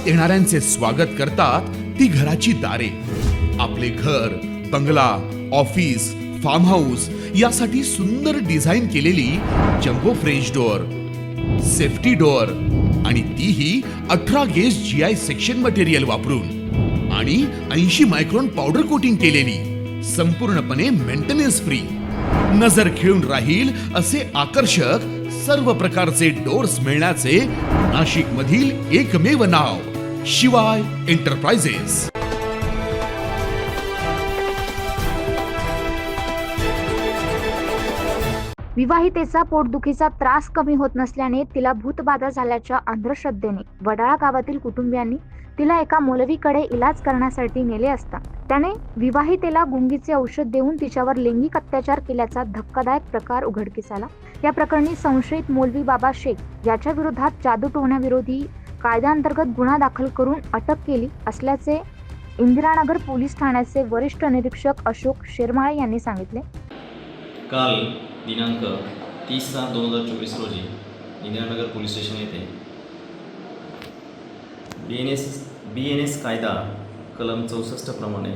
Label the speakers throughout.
Speaker 1: घरात येणाऱ्यांचे स्वागत करतात ती घराची दारे. आपले घर, बंगला, ऑफिस, फार्म हाऊस यासाठी सुंदर डिझाईन केलेली jumbo French door, safety door आणि तीही 18 गेज GI सेक्शन मटेरियल वापरून आणि 80 मायक्रॉन पावडर कोटिंग केलेली, संपूर्णपणे मेंटेनन्स फ्री. नजर खिळून राहील असे आकर्षक सर्व प्रकारचे डोअर्स मिळण्याचे नाशिक मधील एकमेव नाव शिवाय एंटरप्राइजेस.
Speaker 2: विवाहितेचा पोटदुखीचा त्रास कमी होत नसल्याने तिला भूतबाधा झाल्याच्या अंधश्रद्धेने वडाळा गावातील कुटुंबियांनी तिला एका मौलवीकडे इलाज करण्यासाठी नेले असता त्याने विवाहितेला गुंगीचे औषध देऊन तिच्यावर लैंगिक अत्याचार केल्याचा धक्कादायक प्रकार उघडकीस आला. या प्रकरणी संशयित मौलवी बाबा शेख याच्या विरोधात जादूटोण्याविरोधी कायद्याअंतर्गत गुन्हा दाखल करून अटक केली असल्याचे इंदिरानगर पोलीस ठाण्याचे वरिष्ठ निरीक्षक अशोक शेरमाळे यांनी सांगितले.
Speaker 3: काल दिनांक 30/6/2024 रोजी इंदिरानगर पोलीस स्टेशन येथे BNS कायदा कलम 64 प्रमाणे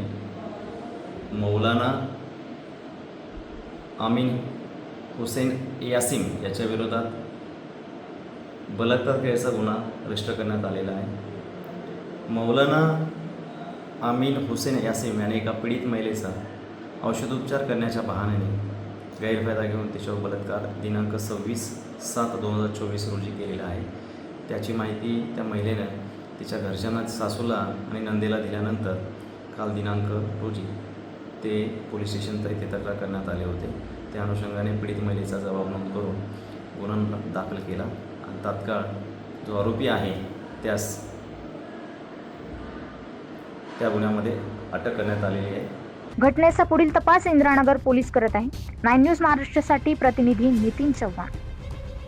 Speaker 3: मौलाना आमीन हुसेन यासिम याच्या विरोधात बलात्कार केल्याचा गुन्हा रजिस्टर करण्यात आलेला आहे. मौलाना आमीन हुसेन यासिम याने एका पीडित महिलेचा औषधोपचार करण्याच्या बहाण्याने गैरफायदा घेऊन तिच्यावर बलात्कार दिनांक 26/7/2024 रोजी केलेला आहे. त्याची माहिती त्या महिलेनं तिच्या घरच्यांना, सासूला आणि नंदेला दिल्यानंतर काल दिनांक रोजी ते पोलीस स्टेशन तर इथे तक्रार करण्यात आले होते. त्या अनुषंगाने पीडित महिलेचा जबाब नोंद करून गुन्हा दाखल केला आणि तात्काळ जो आरोपी आहे त्यास त्या गुन्ह्यामध्ये अटक करण्यात आलेली आहे.
Speaker 2: घटनेचा पुढील तपास इंदिरानगर पोलीस करत आहे. 9 न्यूज महाराष्ट्रासाठी प्रतिनिधी नितीन चव्हाण.